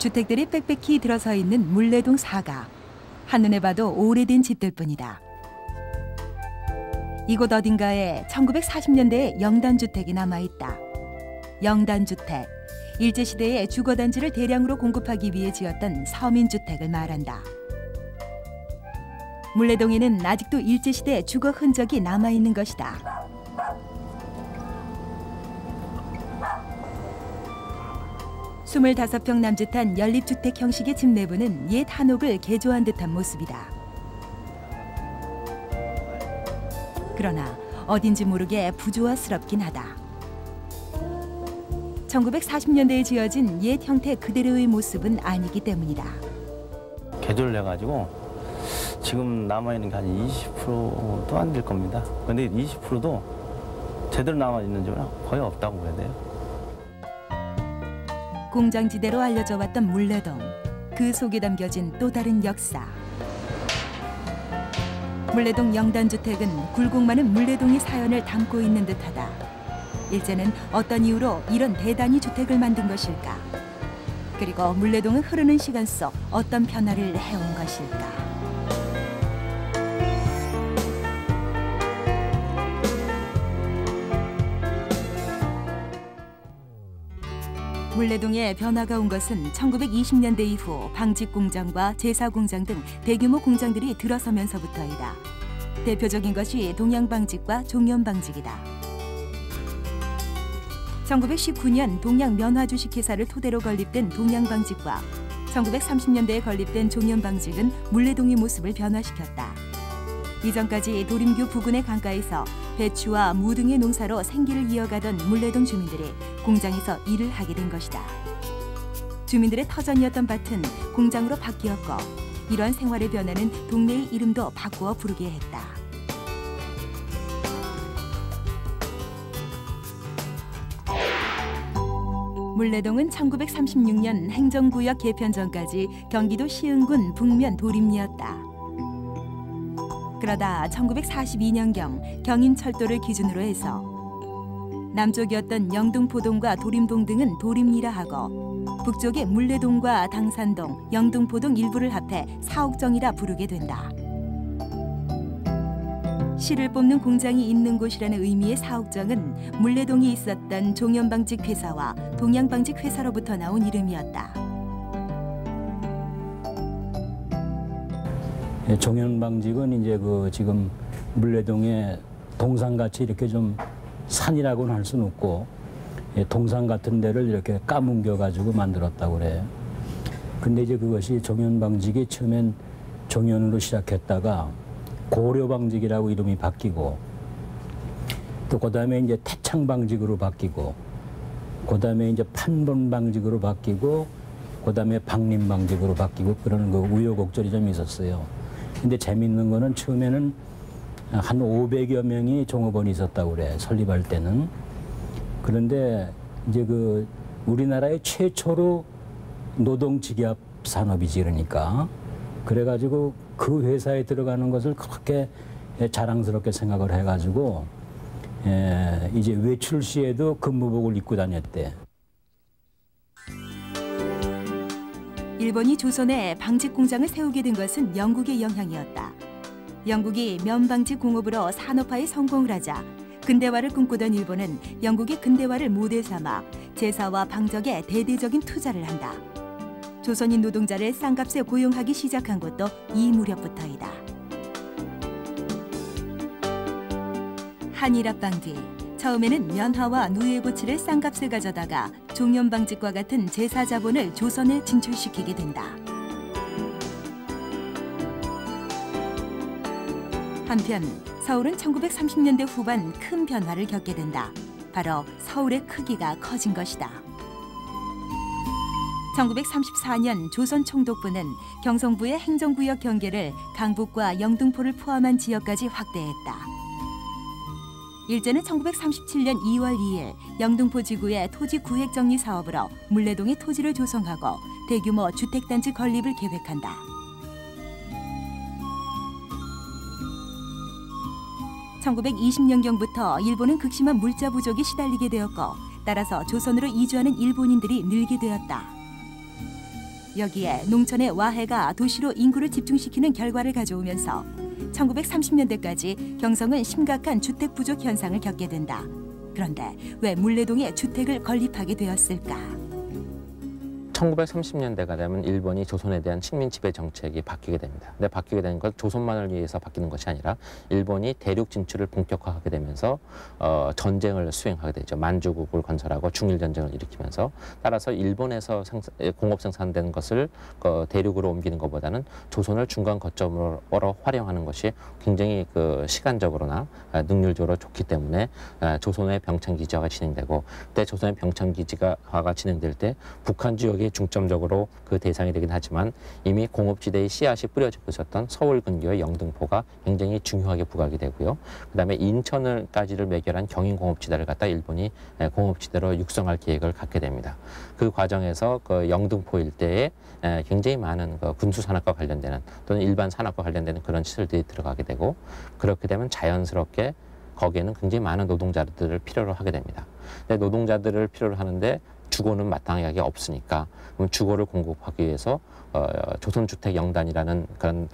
주택들이 빽빽히 들어서 있는 물레동 사가. 한눈에 봐도 오래된 집들뿐이다. 이곳 어딘가에 1940년대의 영단주택이 남아있다. 영단주택, 일제시대에 주거단지를 대량으로 공급하기 위해 지었던 서민주택을 말한다. 물레동에는 아직도 일제시대 주거 흔적이 남아있는 것이다. 스물다섯 평 남짓한 연립주택 형식의 집 내부는 옛 한옥을 개조한 듯한 모습이다. 그러나 어딘지 모르게 부조화스럽긴 하다. 1940년대에 지어진 옛 형태 그대로의 모습은 아니기 때문이다. 개조를 해가지고 지금 남아있는 게 한 20%도 안 될 겁니다. 근데 20%도 제대로 남아있는 집은 거의 없다고 봐야 돼요. 공장지대로 알려져 왔던 물레동. 그 속에 담겨진 또 다른 역사. 물레동 영단주택은 굴곡 많은 물레동의 사연을 담고 있는 듯하다. 일제는 어떤 이유로 이런 대단위 주택을 만든 것일까? 그리고 물레동은 흐르는 시간 속 어떤 변화를 해온 것일까? 물레동에 변화가 온 것은 1920년대 이후 방직공장과 제사공장 등 대규모 공장들이 들어서면서부터이다. 대표적인 것이 동양방직과 종현방직이다. 1919년 동양면화주식회사를 토대로 건립된 동양방직과 1930년대에 건립된 종현방직은 물레동의 모습을 변화시켰다. 이전까지 도림교 부근의 강가에서 배추와 무 등의 농사로 생계를 이어가던 물레동 주민들이 공장에서 일을 하게 된 것이다. 주민들의 터전이었던 밭은 공장으로 바뀌었고 이러한 생활의 변화는 동네의 이름도 바꾸어 부르게 했다. 물레동은 1936년 행정구역 개편 전까지 경기도 시흥군 북면 도림리였다. 그러다 1942년경 경인철도를 기준으로 해서 남쪽이었던 영등포동과 도림동 등은 도림리라 하고 북쪽의 물레동과 당산동, 영등포동 일부를 합해 사옥정이라 부르게 된다. 실을 뽑는 공장이 있는 곳이라는 의미의 사옥정은 물레동이 있었던 종현방직 회사와 동양방직 회사로부터 나온 이름이었다. 종현방직은 이제 지금 물레동에 동산같이 이렇게 좀 산이라고는 할 수는 없고 동산 같은 데를 이렇게 까뭉겨 가지고 만들었다고 그래요. 근데 이제 그것이 종현방직이 처음엔 종현으로 시작했다가 고려방직이라고 이름이 바뀌고 또 그다음에 이제 태창방직으로 바뀌고 그다음에 이제 판본방직으로 바뀌고 그다음에 방림방직으로 바뀌고 그러는 그 우여곡절이 좀 있었어요. 근데 재밌는 거는 처음에는 한 500여 명이 종업원이 있었다고 그래, 설립할 때는. 그런데 이제 우리나라의 최초로 노동직약 산업이지, 그러니까. 그래가지고 그 회사에 들어가는 것을 그렇게 자랑스럽게 생각을 해가지고 이제 외출 시에도 근무복을 입고 다녔대. 일본이 조선에 방직 공장을 세우게 된 것은 영국의 영향이었다. 영국이 면방직 공업으로 산업화에 성공을 하자 근대화를 꿈꾸던 일본은 영국의 근대화를 모델 삼아 제사와 방적에 대대적인 투자를 한다. 조선인 노동자를 싼값에 고용하기 시작한 것도 이 무렵부터이다. 한일합방 뒤 처음에는 면화와 누에고치를 싼값에 가져다가 종현방직과 같은 제사자본을 조선에 진출시키게 된다. 한편 서울은 1930년대 후반 큰 변화를 겪게 된다. 바로 서울의 크기가 커진 것이다. 1934년 조선 총독부는 경성부의 행정구역 경계를 강북과 영등포를 포함한 지역까지 확대했다. 일제는 1937년 2월 2일 영등포 지구의 토지 구획 정리 사업으로 물레동에 토지를 조성하고 대규모 주택단지 건립을 계획한다. 1920년경부터 일본은 극심한 물자 부족에 시달리게 되었고 따라서 조선으로 이주하는 일본인들이 늘게 되었다. 여기에 농촌의 와해가 도시로 인구를 집중시키는 결과를 가져오면서 1930년대까지 경성은 심각한 주택 부족 현상을 겪게 된다. 그런데 왜 물레동에 주택을 건립하게 되었을까? 1930년대가 되면 일본이 조선에 대한 식민 지배 정책이 바뀌게 됩니다. 근데 바뀌게 된 건 조선만을 위해서 바뀌는 것이 아니라 일본이 대륙 진출을 본격화하게 되면서 전쟁을 수행하게 되죠. 만주국을 건설하고 중일 전쟁을 일으키면서 따라서 일본에서 공업 생산되는 것을 대륙으로 옮기는 것보다는 조선을 중간 거점으로 활용하는 것이 굉장히 시간적으로나 능률적으로 좋기 때문에 조선의 병창 기지화가 진행되고 그때 조선의 병창 기지화가 진행될 때 북한 지역이 중점적으로 그 대상이 되긴 하지만 이미 공업지대의 씨앗이 뿌려지고 있었던 서울 근교의 영등포가 굉장히 중요하게 부각이 되고요. 그다음에 인천을까지를 매결한 경인공업지대를 갖다 일본이 공업지대로 육성할 계획을 갖게 됩니다. 그 과정에서 영등포 일대에 굉장히 많은 군수 산업과 관련되는 또는 일반 산업과 관련되는 그런 시설들이 들어가게 되고 그렇게 되면 자연스럽게 거기에는 굉장히 많은 노동자들을 필요로 하게 됩니다. 근데 노동자들을 필요로 하는데 주거는 마땅하게 없으니까 그럼 주거를 공급하기 위해서 조선주택영단이라는 그런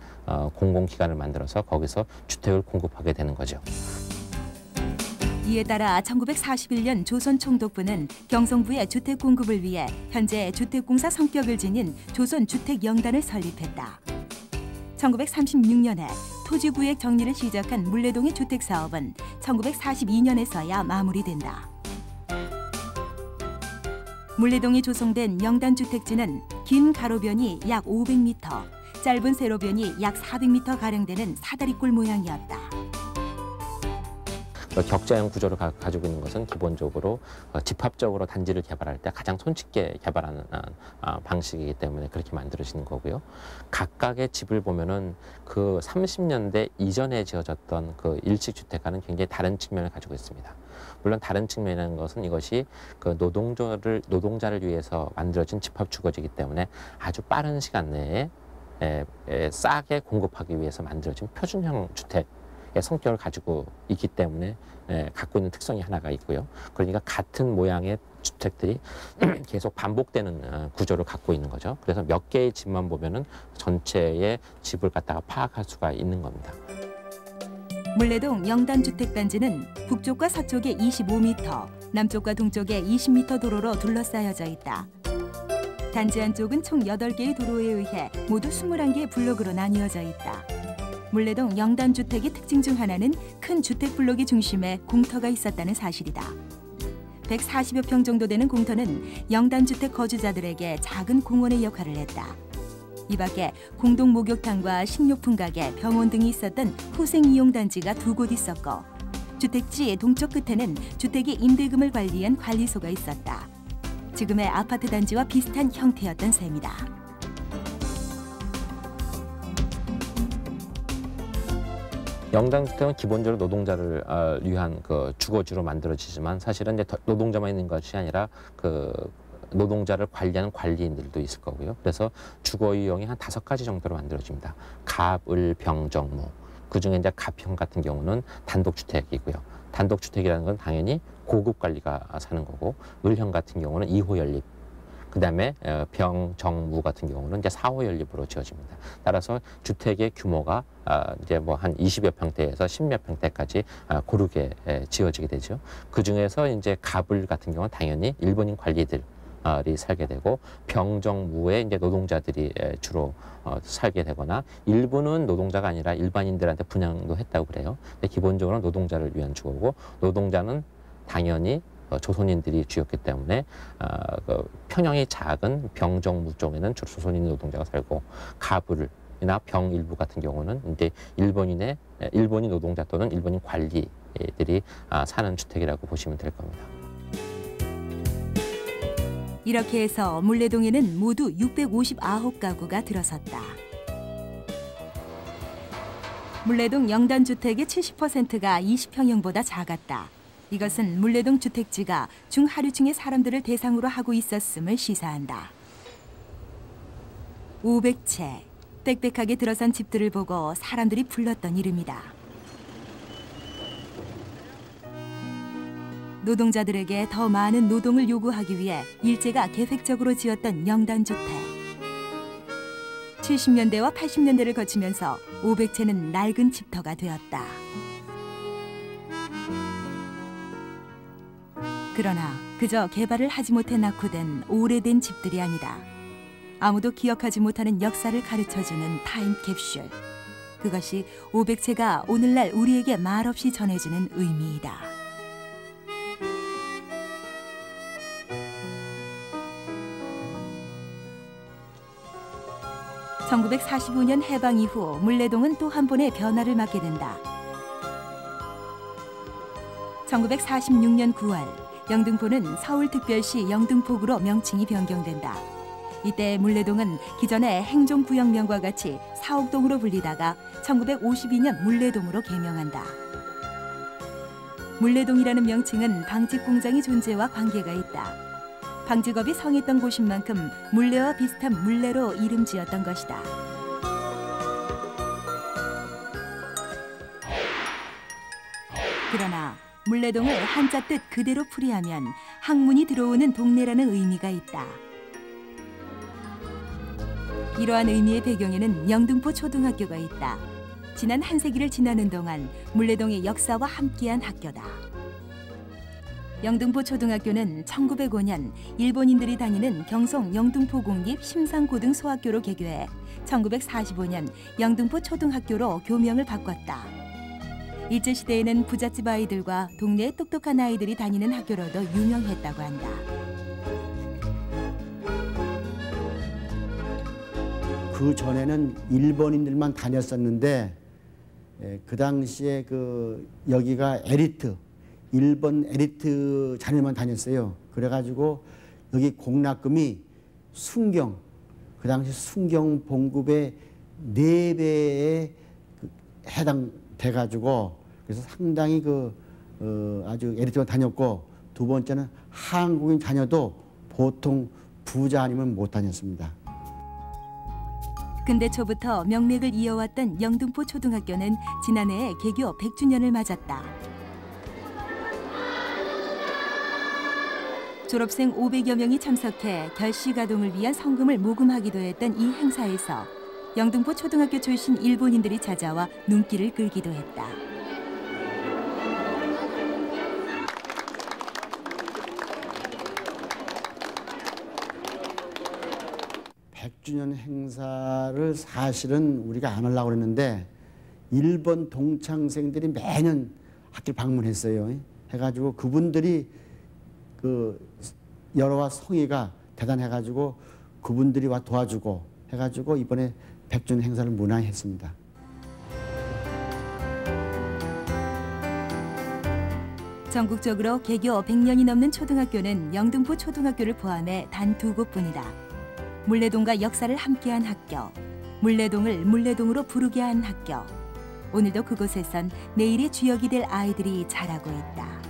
공공기관을 만들어서 거기서 주택을 공급하게 되는 거죠. 이에 따라 1941년 조선총독부는 경성부의 주택 공급을 위해 현재 주택공사 성격을 지닌 조선주택영단을 설립했다. 1936년에 토지구획 정리를 시작한 물레동의 주택사업은 1942년에서야 마무리된다. 물레동이 조성된 영단주택지는 긴 가로변이 약 500m, 짧은 세로변이 약 400m가량 되는 사다리꼴 모양이었다. 격자형 구조를 가지고 있는 것은 기본적으로 집합적으로 단지를 개발할 때 가장 손쉽게 개발하는 방식이기 때문에 그렇게 만들어지는 거고요. 각각의 집을 보면은 그 30년대 이전에 지어졌던 그 일식주택과는 굉장히 다른 측면을 가지고 있습니다. 물론 다른 측면이라는 것은 이것이 그 노동자를 위해서 만들어진 집합주거지이기 때문에 아주 빠른 시간 내에 싸게 공급하기 위해서 만들어진 표준형 주택 성격을 가지고 있기 때문에 갖고 있는 특성이 하나가 있고요. 그러니까 같은 모양의 주택들이 계속 반복되는 구조를 갖고 있는 거죠. 그래서 몇 개의 집만 보면은 전체의 집을 갖다가 파악할 수가 있는 겁니다. 물레동 영단주택단지는 북쪽과 서쪽에 25m, 남쪽과 동쪽에 20m 도로로 둘러싸여져 있다. 단지 안쪽은 총 8개의 도로에 의해 모두 21개의 블록으로 나뉘어져 있다. 물레동 영단주택의 특징 중 하나는 큰 주택 블록의 중심에 공터가 있었다는 사실이다. 140여 평 정도 되는 공터는 영단주택 거주자들에게 작은 공원의 역할을 했다. 이 밖에 공동 목욕탕과 식료품 가게, 병원 등이 있었던 후생이용단지가 2곳 있었고 주택지 동쪽 끝에는 주택의 임대금을 관리한 관리소가 있었다. 지금의 아파트 단지와 비슷한 형태였던 셈이다. 영단주택은 기본적으로 노동자를 위한 주거지로 만들어지지만 사실은 이제 노동자만 있는 것이 아니라 노동자를 관리하는 관리인들도 있을 거고요. 그래서 주거 유형이 한 5가지 정도로 만들어집니다. 갑, 을, 병, 정, 무. 그중에 이제 갑형 같은 경우는 단독주택이고요. 단독주택이라는 건 당연히 고급 관리가 사는 거고, 을형 같은 경우는 2호 연립. 그다음에 병, 정, 무 같은 경우는 이제 4호 연립으로 지어집니다. 따라서 주택의 규모가 이제 뭐 한 20여 평대에서 10몇 평대까지 고르게 지어지게 되죠. 그 중에서 이제 갑을 같은 경우는 당연히 일본인 관리들이 살게 되고 병정무에 이제 노동자들이 주로 살게 되거나 일부는 노동자가 아니라 일반인들한테 분양도 했다고 그래요. 근데 기본적으로 노동자를 위한 주거고 노동자는 당연히 조선인들이 주였기 때문에 편형이 작은 병정무 쪽에는 주로 조선인 노동자가 살고 가불이나 병 일부 같은 경우는 이제 일본인 노동자 또는 일본인 관리들이 사는 주택이라고 보시면 될 겁니다. 이렇게 해서 물레동에는 모두 659가구가 들어섰다. 물레동 영단주택의 70%가 20평형보다 작았다. 이것은 물레동 주택지가 중하류층의 사람들을 대상으로 하고 있었음을 시사한다. 500채, 빽빽하게 들어선 집들을 보고 사람들이 불렀던 이름이다. 노동자들에게 더 많은 노동을 요구하기 위해 일제가 계획적으로 지었던 영단주택. 70년대와 80년대를 거치면서 500채는 낡은 집터가 되었다. 그러나 그저 개발을 하지 못해 낙후된 오래된 집들이 아니다. 아무도 기억하지 못하는 역사를 가르쳐주는 타임캡슐. 그것이 500채가 오늘날 우리에게 말없이 전해주는 의미이다. (1945년) 해방 이후 물레동은 또 한 번의 변화를 맞게 된다. 1946년 9월 영등포는 서울특별시 영등포구로 명칭이 변경된다. 이때 물레동은 기존의 행정구역명과 같이 사옥동으로 불리다가 1952년 물레동으로 개명한다. 물레동이라는 명칭은 방직공장의 존재와 관계가 있다. 방직업이 성했던 곳인 만큼 물레와 비슷한 물레로 이름 지었던 것이다. 그러나 물레동을 한자 뜻 그대로 풀이하면 학문이 들어오는 동네라는 의미가 있다. 이러한 의미의 배경에는 영등포 초등학교가 있다. 지난 한 세기를 지나는 동안 물레동의 역사와 함께한 학교다. 영등포 초등학교는 1905년 일본인들이 다니는 경성 영등포 공립 심상고등소학교로 개교해 1945년 영등포 초등학교로 교명을 바꿨다. 일제시대에는 부잣집 아이들과 동네의 똑똑한 아이들이 다니는 학교로도 유명했다고 한다. 그 전에는 일본인들만 다녔었는데 그 당시에 여기가 엘리트, 일본 엘리트 자녀만 다녔어요. 그래가지고 여기 공납금이 순경, 그 당시 순경 봉급의 4배에 해당돼가지고 그래서 상당히 아주 엘리트만 다녔고, 두 번째는 한국인 자녀도 보통 부자 아니면 못 다녔습니다. 근대 초부터 명맥을 이어왔던 영등포 초등학교는 지난해에 개교 100주년을 맞았다. 졸업생 500여 명이 참석해 결시 가동을 위한 성금을 모금하기도 했던 이 행사에서 영등포 초등학교 출신 일본인들이 찾아와 눈길을 끌기도 했다. (100주년) 행사를 사실은 우리가 안 하려고 그랬는데 일본 동창생들이 매년 학교를 방문했어요. 해가지고 그분들이 여러와 성의가 대단해가지고 그분들이 와 도와주고 해가지고 이번에 100주년 행사를 문화했습니다. 전국적으로 개교 100년이 넘는 초등학교는 영등포 초등학교를 포함해 단 2곳뿐이다. 물레동과 역사를 함께한 학교, 물레동을 물레동으로 부르게 한 학교. 오늘도 그곳에선 내일의 주역이 될 아이들이 자라고 있다.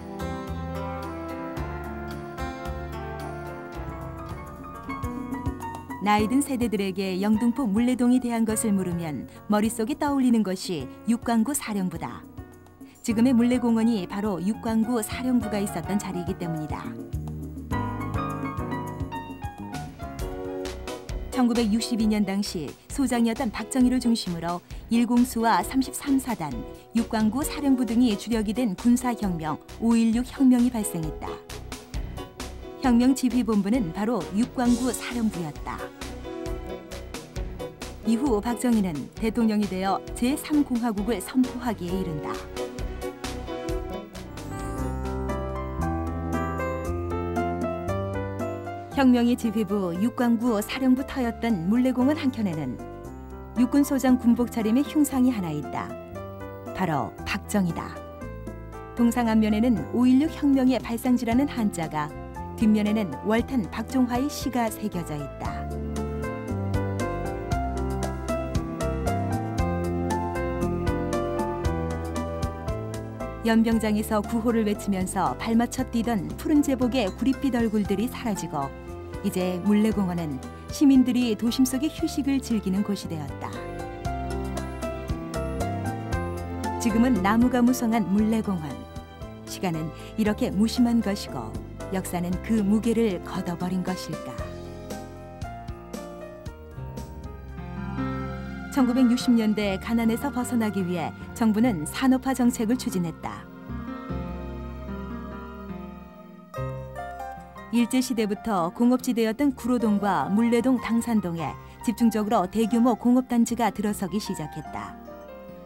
나이든 세대들에게 영등포 물레동에 대한 것을 물으면 머릿속에 떠올리는 것이 육광구 사령부다. 지금의 물레공원이 바로 육광구 사령부가 있었던 자리이기 때문이다. 1962년 당시 소장이었던 박정희를 중심으로 1공수와 33사단, 육광구 사령부 등이 주력이 된 군사혁명 5.16 혁명이 발생했다. 혁명 지휘본부는 바로 육광구 사령부였다. 이후 박정희는 대통령이 되어 제3공화국을 선포하기에 이른다. 혁명의 지휘부 육광구 사령부 터였던 물레공원 한켠에는 육군소장 군복 차림의 흉상이 하나 있다. 바로 박정희다. 동상 앞면에는 5.16 혁명의 발상지라는 한자가, 뒷면에는 월탄 박종화의 시가 새겨져 있다. 연병장에서 구호를 외치면서 발맞춰 뛰던 푸른 제복의 구릿빛 얼굴들이 사라지고 이제 물레공원은 시민들이 도심 속의 휴식을 즐기는 곳이 되었다. 지금은 나무가 무성한 물레공원. 시간은 이렇게 무심한 것이고 역사는 그 무게를 걷어버린 것일까. 1960년대 가난에서 벗어나기 위해 정부는 산업화 정책을 추진했다. 일제시대부터 공업지대였던 구로동과 물레동, 당산동에 집중적으로 대규모 공업단지가 들어서기 시작했다.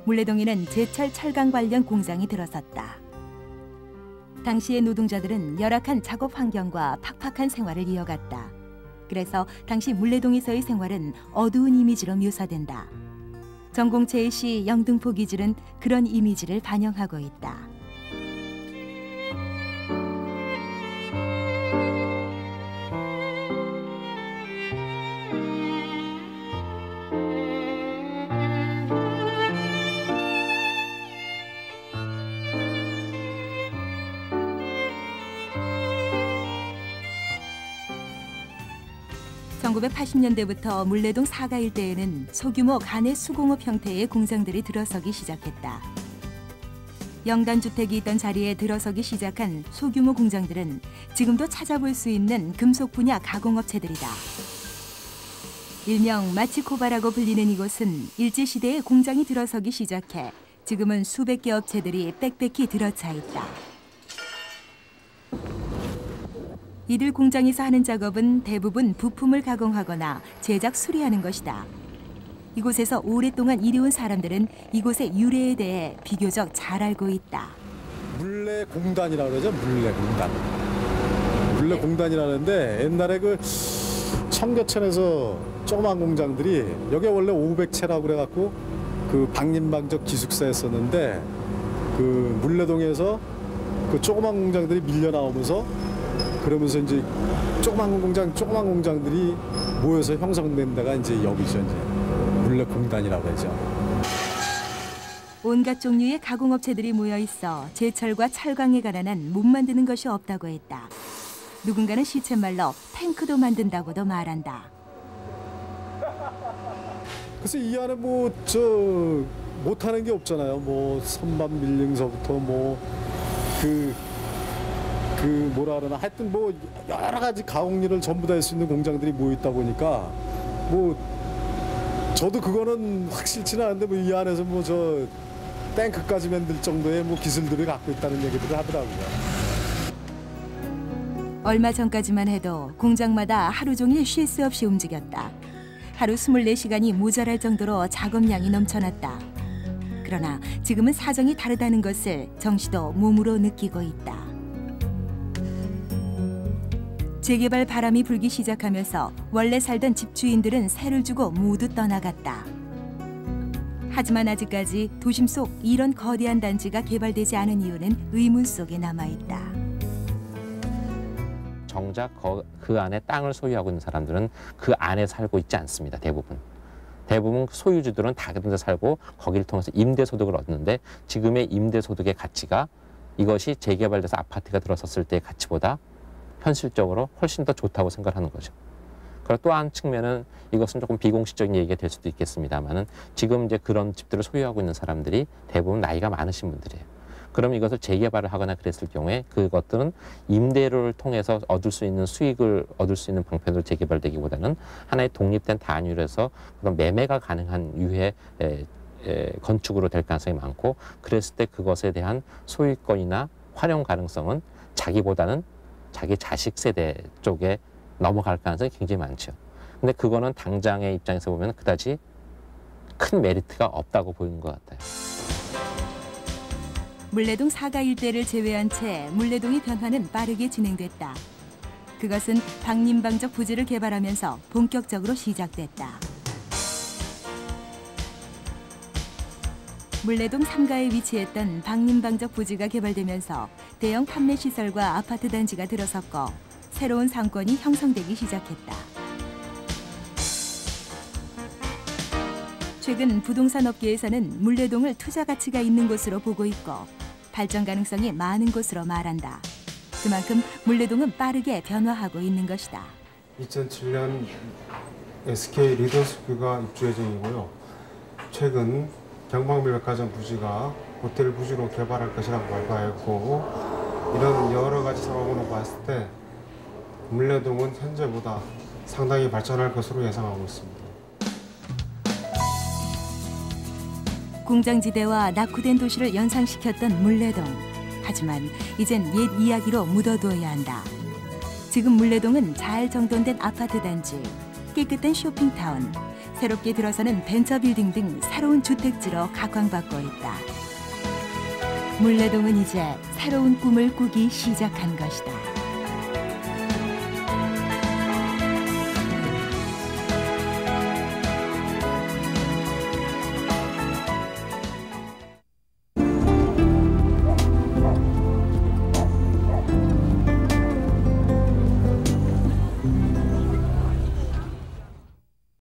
물레동에는 제철 철강 관련 공장이 들어섰다. 당시의 노동자들은 열악한 작업 환경과 팍팍한 생활을 이어갔다. 그래서 당시 물레동에서의 생활은 어두운 이미지로 묘사된다. 전공채의 시 영등포 기질은 그런 이미지를 반영하고 있다. (1980년대부터) 물레동 사가 일대에는 소규모 간의 수공업 형태의 공장들이 들어서기 시작했다. 영단주택이 있던 자리에 들어서기 시작한 소규모 공장들은 지금도 찾아볼 수 있는 금속 분야 가공업체들이다. 일명 마치코바라고 불리는 이곳은 일제시대에 공장이 들어서기 시작해 지금은 수백 개 업체들이 빽빽히 들어차 있다. 이들 공장에서 하는 작업은 대부분 부품을 가공하거나 제작 수리하는 것이다. 이곳에서 오랫동안 일해온 사람들은 이곳의 유래에 대해 비교적 잘 알고 있다. 물레공단이라고 그러죠. 물레공단. 물레공단이라는데 옛날에 그 청계천에서 조그만 공장들이 여기 원래 500채라고 그래갖고 그 방림방적 기숙사였었는데 그 물레동에서 그 조그만 공장들이 밀려 나오면서 그러면서 이제 조그만 공장들이 모여서 형성된 데가 이제 여기죠. 이제 물레공단이라고 하죠. 온갖 종류의 가공업체들이 모여 있어 제철과 철강에 관한 한 못 만드는 것이 없다고 했다. 누군가는 시쳇말로 탱크도 만든다고도 말한다. 그래서 이 안에 뭐 못하는 게 없잖아요. 뭐 선반 밀링서부터 뭐 뭐라 그러나 하여튼 뭐 여러 가지 가공 일을 전부 다 할 수 있는 공장들이 모여 있다 보니까 뭐 저도 그거는 확실치는 않은데 뭐 이 안에서 뭐 저 탱크까지 만들 정도의 뭐 기술들을 갖고 있다는 얘기들을 하더라고요. 얼마 전까지만 해도 공장마다 하루 종일 쉴 수 없이 움직였다. 하루 24시간이 모자랄 정도로 작업량이 넘쳐났다. 그러나 지금은 사정이 다르다는 것을 정 씨도 몸으로 느끼고 있다. 재개발 바람이 불기 시작하면서 원래 살던 집주인들은 세를 주고 모두 떠나갔다. 하지만 아직까지 도심 속 이런 거대한 단지가 개발되지 않은 이유는 의문 속에 남아있다. 정작 그 안에 땅을 소유하고 있는 사람들은 그 안에 살고 있지 않습니다. 대부분 소유주들은 다른 데 살고 거기를 통해서 임대소득을 얻는데 지금의 임대소득의 가치가 이것이 재개발돼서 아파트가 들어섰을 때의 가치보다 현실적으로 훨씬 더 좋다고 생각하는 거죠. 그리고 또 한 측면은 이것은 조금 비공식적인 얘기가 될 수도 있겠습니다만은 지금 이제 그런 집들을 소유하고 있는 사람들이 대부분 나이가 많으신 분들이에요. 그럼 이것을 재개발을 하거나 그랬을 경우에 그것들은 임대료를 통해서 얻을 수 있는 수익을 얻을 수 있는 방편으로 재개발되기보다는 하나의 독립된 단위로서 그런 매매가 가능한 유해 건축으로 될 가능성이 많고 그랬을 때 그것에 대한 소유권이나 활용 가능성은 자기보다는 자기 자식 세대 쪽에 넘어갈 가능성이 굉장히 많죠. 근데 그거는 당장의 입장에서 보면 그다지 큰 메리트가 없다고 보이는 것 같아요. 물레동 사가 일대를 제외한 채 물레동의 변화는 빠르게 진행됐다. 그것은 방림방적 부지를 개발하면서 본격적으로 시작됐다. 물레동 3가에 위치했던 방림방적 부지가 개발되면서 대형 판매 시설과 아파트 단지가 들어섰고 새로운 상권이 형성되기 시작했다. 최근 부동산 업계에서는 물레동을 투자 가치가 있는 곳으로 보고 있고 발전 가능성이 많은 곳으로 말한다. 그만큼 물레동은 빠르게 변화하고 있는 것이다. 2007년 SK 리더스뷰가 입주 예정이고요. 최근 경방밀백화점 부지가 호텔 부지로 개발할 것이라고 발표하였고 이런 여러 가지 상황으로 봤을 때 물레동은 현재보다 상당히 발전할 것으로 예상하고 있습니다. 공장지대와 낙후된 도시를 연상시켰던 물레동. 하지만 이젠 옛 이야기로 묻어두어야 한다. 지금 물레동은 잘 정돈된 아파트 단지, 깨끗한 쇼핑타운, 새롭게 들어서는 벤처빌딩 등 새로운 주택지로 각광받고 있다. 물레동은 이제 새로운 꿈을 꾸기 시작한 것이다.